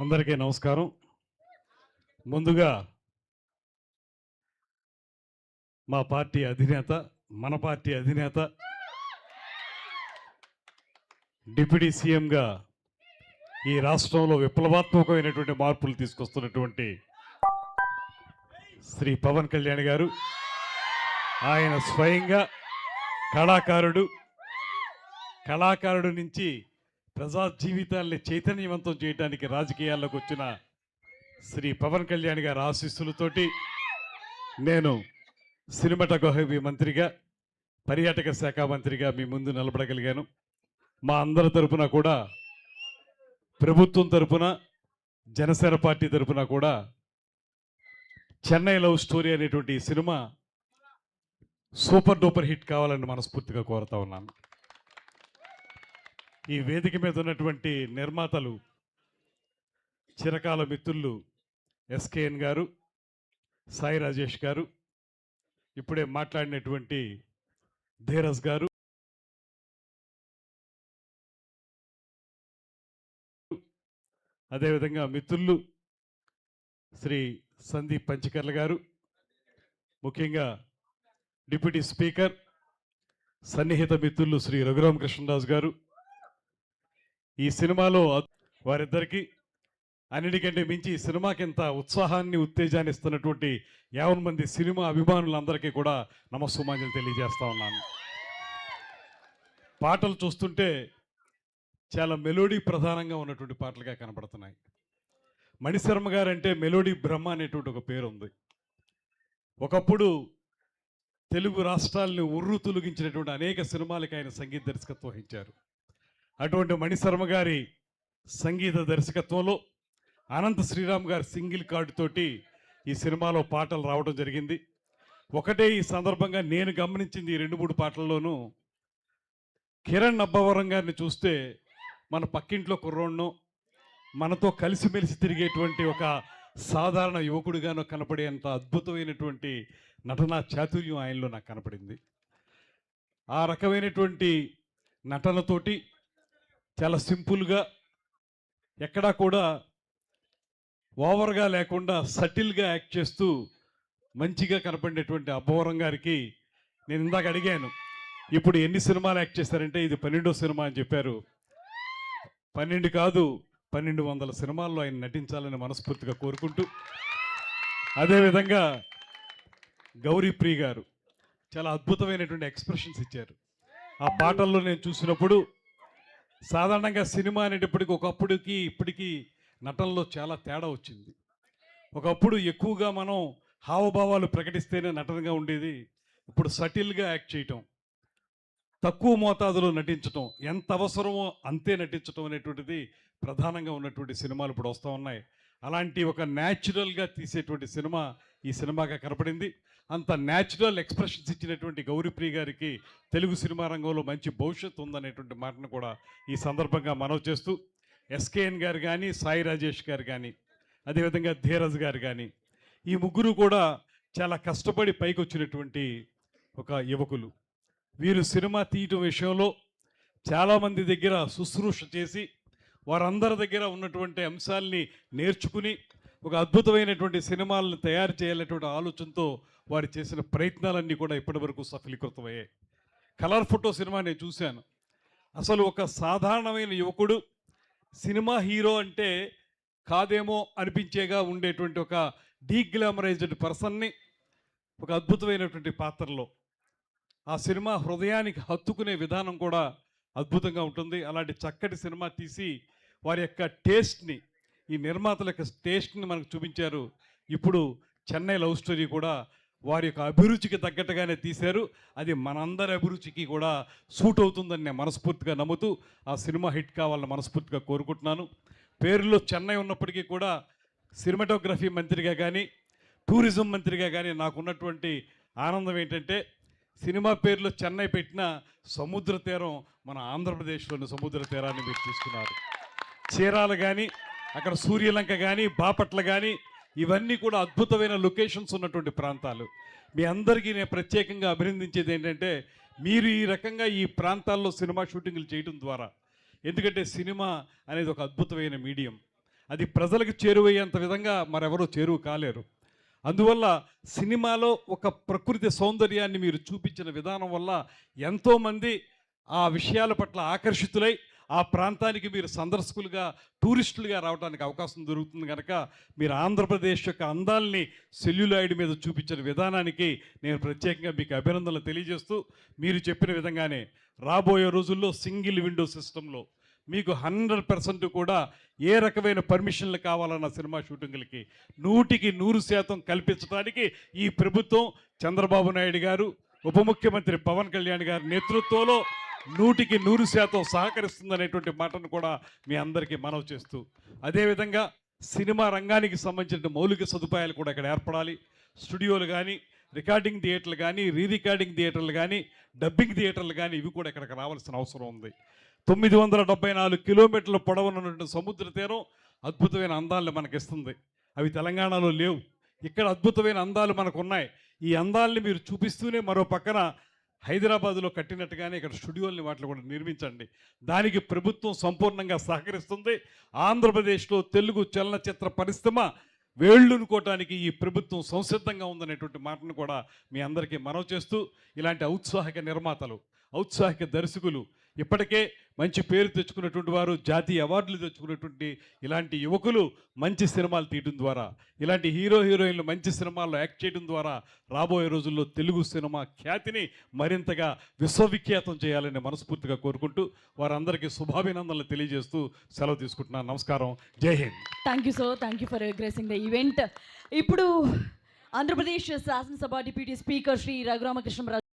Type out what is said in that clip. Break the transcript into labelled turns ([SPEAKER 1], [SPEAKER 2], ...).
[SPEAKER 1] అందరికీ నమస్కారం. ముందుగా మా పార్టీ అధినేత, మన పార్టీ అధినేత, డిప్యూటీ సీఎంగా ఈ రాష్ట్రంలో విప్లవాత్మకమైనటువంటి మార్పులు తీసుకొస్తున్నటువంటి శ్రీ పవన్ కళ్యాణ్ గారు, ఆయన స్వయంగా కళాకారుడు నుంచి ప్రజా జీవితాల్ని చైతన్యవంతం చేయడానికి రాజకీయాల్లోకి వచ్చిన శ్రీ పవన్ కళ్యాణ్ గారి ఆశీస్సులతోటి నేను సినిమాటోగ్రఫీ మంత్రిగా, పర్యాటక శాఖ మంత్రిగా మీ ముందు నిలబడగలిగాను. మా అందరి తరపున కూడా, ప్రభుత్వం తరపున, జనసేన పార్టీ తరపున కూడా చెన్నై లవ్ స్టోరీ అనేటువంటి సినిమా సూపర్ డూపర్ హిట్ కావాలని మనస్ఫూర్తిగా కోరుతా ఉన్నాను. ఈ వేదిక మీద ఉన్నటువంటి నిర్మాతలు, చిరకాల మిత్రులు ఎస్కేఎన్ గారు, సాయి రాజేష్ గారు, ఇప్పుడే మాట్లాడినటువంటి ధీరజ్ గారు, అదేవిధంగా మిత్రులు శ్రీ సందీప్ పంచకర్ల గారు, ముఖ్యంగా డిప్యూటీ స్పీకర్, సన్నిహిత మిత్రులు శ్రీ రఘురామకృష్ణరాజు గారు, ఈ సినిమాలో వారిద్దరికీ అన్నిటికంటే మించి సినిమాకి ఇంత ఉత్సాహాన్ని, ఉత్తేజాన్ని ఇస్తున్నటువంటి 50 మంది సినిమా అభిమానులందరికీ కూడా నమస్సుమాంజలి తెలియజేస్తా ఉన్నాను. పాటలు చూస్తుంటే చాలా మెలోడీ ప్రధానంగా ఉన్నటువంటి పాటలుగా కనబడుతున్నాయి. మణిశర్మ గారంటే మెలోడీ బ్రహ్మ అనేటువంటి ఒక పేరు ఉంది. ఒకప్పుడు తెలుగు రాష్ట్రాలను ఉర్రు తొలగించినటువంటి అనేక సినిమాలకి ఆయన సంగీత దర్శకత్వం వహించారు. అటువంటి మణిశర్మ గారి సంగీత దర్శకత్వంలో అనంత శ్రీరామ్ గారి సింగిల్ కార్డు తోటి ఈ సినిమాలో పాటలు రావడం జరిగింది. ఒకటే ఈ సందర్భంగా నేను గమనించింది, ఈ 2-3 పాటల్లోనూ కిరణ్ అబ్బవరం గారిని చూస్తే మన పక్కింట్లో కుర్రోడ్ను, మనతో కలిసిమెలిసి తిరిగేటువంటి ఒక సాధారణ యువకుడిగానో కనపడేంత అద్భుతమైనటువంటి నటనా చాతుర్యం ఆయనలో నాకు కనపడింది. ఆ రకమైనటువంటి నటనతోటి చాలా సింపుల్గా, ఎక్కడా కూడా ఓవర్గా లేకుండా సటిల్గా యాక్ట్ చేస్తూ మంచిగా కనపడినటువంటి అబ్బవరం గారికి నేను ఇందాక అడిగాను, ఇప్పుడు ఎన్ని సినిమాలు యాక్ట్ చేశారంటే ఇది 12వ సినిమా అని చెప్పారు. 12 కాదు, 1200 సినిమాల్లో ఆయన నటించాలని మనస్ఫూర్తిగా కోరుకుంటూ, అదేవిధంగా గౌరీప్రియ గారు చాలా అద్భుతమైనటువంటి ఎక్స్ప్రెషన్స్ ఇచ్చారు. ఆ పాటల్లో నేను చూసినప్పుడు సాధారణంగా సినిమా అనేటప్పటికి ఒకప్పుడుకి ఇప్పటికీ నటనలో చాలా తేడా వచ్చింది. ఒకప్పుడు ఎక్కువగా మనం హావభావాలు ప్రకటిస్తేనే నటనగా ఉండేది. ఇప్పుడు సటిల్గా యాక్ట్ చేయటం, తక్కువ మోతాదులో నటించటం, ఎంత అవసరమో అంతే నటించటం అనేటువంటిది ప్రధానంగా ఉన్నటువంటి సినిమాలు ఇప్పుడు వస్తూ ఉన్నాయి. అలాంటి ఒక న్యాచురల్గా తీసేటువంటి సినిమా ఈ సినిమాగా కనపడింది. అంత న్యాచురల్ ఎక్స్ప్రెషన్స్ ఇచ్చినటువంటి గౌరీప్రియ గారికి తెలుగు సినిమా రంగంలో మంచి భవిష్యత్తు ఉందనేటువంటి మాటను కూడా ఈ సందర్భంగా మనవి చేస్తూ, ఎస్కేఎన్ గారు కానీ, సాయి రాజేష్ గారు కానీ, అదేవిధంగా ధీరజ్ గారు కానీ, ఈ ముగ్గురు కూడా చాలా కష్టపడి పైకి వచ్చినటువంటి ఒక యువకులు. వీరు సినిమా తీయటం విషయంలో చాలామంది దగ్గర శుశ్రూష చేసి, వారందరి దగ్గర ఉన్నటువంటి అంశాలని నేర్చుకుని ఒక అద్భుతమైనటువంటి సినిమాలను తయారు చేయాలనేటువంటి ఆలోచనతో వారు చేసిన ప్రయత్నాలన్నీ కూడా ఇప్పటివరకు సఫలీకృతమయ్యాయి. కలర్ ఫోటో సినిమా నేను చూశాను. అసలు ఒక సాధారణమైన యువకుడు సినిమా హీరో అంటే కాదేమో అనిపించేగా ఉండేటువంటి ఒక డీగ్లామరైజ్డ్ పర్సన్ని ఒక అద్భుతమైనటువంటి పాత్రలో, ఆ సినిమా హృదయానికి హత్తుకునే విధానం కూడా అద్భుతంగా ఉంటుంది. అలాంటి చక్కటి సినిమా తీసి వారి యొక్క టేస్ట్ని, ఈ నిర్మాతల యొక్క టేస్ట్ని మనకు చూపించారు. ఇప్పుడు చెన్నై లవ్ స్టోరీ కూడా వారి యొక్క అభిరుచికి తగ్గట్టుగానే తీశారు. అది మనందరి అభిరుచికి కూడా సూట్ అవుతుందని నేను మనస్ఫూర్తిగా నమ్ముతూ ఆ సినిమా హిట్ కావాలని మనస్ఫూర్తిగా కోరుకుంటున్నాను. పేరులో చెన్నై ఉన్నప్పటికీ కూడా సినిమాటోగ్రఫీ మంత్రిగా కానీ, టూరిజం మంత్రిగా కానీ నాకున్నటువంటి ఆనందం ఏంటంటే, సినిమా పేరులో చెన్నై పెట్టిన సముద్ర తీరం మన ఆంధ్రప్రదేశ్లోని సముద్ర తీరాన్ని మీరు తీసుకున్నారు. చీరాల కానీ, అక్కడ సూర్యలంక కానీ, బాపట్ల కానీ, ఇవన్నీ కూడా అద్భుతమైన లొకేషన్స్ ఉన్నటువంటి ప్రాంతాలు. మీ అందరికీ నేను ప్రత్యేకంగా అభినందించేది ఏంటంటే, మీరు ఈ రకంగా ఈ ప్రాంతాల్లో సినిమా షూటింగ్లు చేయడం ద్వారా, ఎందుకంటే సినిమా అనేది ఒక అద్భుతమైన మీడియం. అది ప్రజలకు చేరువయ్యేంత విధంగా మరెవరూ చేరువ కాలేరు. అందువల్ల సినిమాలో ఒక ప్రకృతి సౌందర్యాన్ని మీరు చూపించిన విధానం వల్ల ఎంతోమంది ఆ విషయాల పట్ల ఆకర్షితులై ఆ ప్రాంతానికి మీరు సందర్శకులుగా టూరిస్టులుగా రావడానికి అవకాశం దొరుకుతుంది కనుక మీరు ఆంధ్రప్రదేశ్ యొక్క అందాల్ని సెల్యులాయిడ్ మీద చూపించిన విధానానికి నేను ప్రత్యేకంగా మీకు అభినందనలు తెలియజేస్తూ మీరు చెప్పిన విధంగానే రాబోయే రోజుల్లో సింగిల్ విండో సిస్టంలో మీకు 100% కూడా ఏ రకమైన పర్మిషన్లు కావాలన్న సినిమా షూటింగ్లకి 100% కల్పించడానికి ఈ ప్రభుత్వం చంద్రబాబు నాయుడు గారు ఉప ముఖ్యమంత్రి పవన్ కళ్యాణ్ గారి నేతృత్వంలో 100% సహకరిస్తుందనేటువంటి మాటను కూడా మీ అందరికీ మనవి చేస్తూ అదేవిధంగా సినిమా రంగానికి సంబంధించిన మౌలిక సదుపాయాలు కూడా ఇక్కడ ఏర్పడాలి. స్టూడియోలు కానీ, రికార్డింగ్ థియేటర్లు కానీ, రికార్డింగ్ థియేటర్లు కానీ, డబ్బింగ్ థియేటర్లు కానీ ఇవి కూడా ఇక్కడికి రావాల్సిన అవసరం ఉంది. 974 కిలోమీటర్ల పొడవునున్నటువంటి సముద్ర తీరం అద్భుతమైన అందాలను మనకిస్తుంది. అవి తెలంగాణలో లేవు. ఇక్కడ అద్భుతమైన అందాలు మనకు ఉన్నాయి. ఈ అందాలని మీరు చూపిస్తూనే మరో పక్కన హైదరాబాదులో కట్టినట్టుగానే ఇక్కడ స్టూడియోల్ని వాటిని కూడా నిర్మించండి. దానికి ప్రభుత్వం సంపూర్ణంగా సహకరిస్తుంది. ఆంధ్రప్రదేశ్లో తెలుగు చలనచిత్ర పరిశ్రమ వేళ్ళునుకోవటానికి ఈ ప్రభుత్వం సంసిద్ధంగా ఉందనేటువంటి మాటను కూడా మీ అందరికీ మనవి చేస్తూ ఇలాంటి ఔత్సాహిక నిర్మాతలు, ఔత్సాహిక దర్శకులు, ఇప్పటికే మంచి పేరు తెచ్చుకున్నటువంటి వారు, జాతీయ అవార్డులు తెచ్చుకున్నటువంటి ఇలాంటి యువకులు మంచి సినిమాలు తీయడం ద్వారా, ఇలాంటి హీరోయిన్లు మంచి సినిమాల్లో యాక్ట్ చేయడం ద్వారా రాబోయే రోజుల్లో తెలుగు సినిమా ఖ్యాతిని మరింతగా విశ్వవిఖ్యాతం చేయాలని మనస్ఫూర్తిగా కోరుకుంటూ వారందరికీ శుభాభినందనలు తెలియజేస్తూ సెలవు తీసుకుంటున్నాను. నమస్కారం. జై Hind.
[SPEAKER 2] Thank you sir, thank you for gracing the event. ఇప్పుడు ఆంధ్రప్రదేశ్ శాసనసభ డిప్యూటీ స్పీకర్ శ్రీ రఘురామకృష్ణరాజు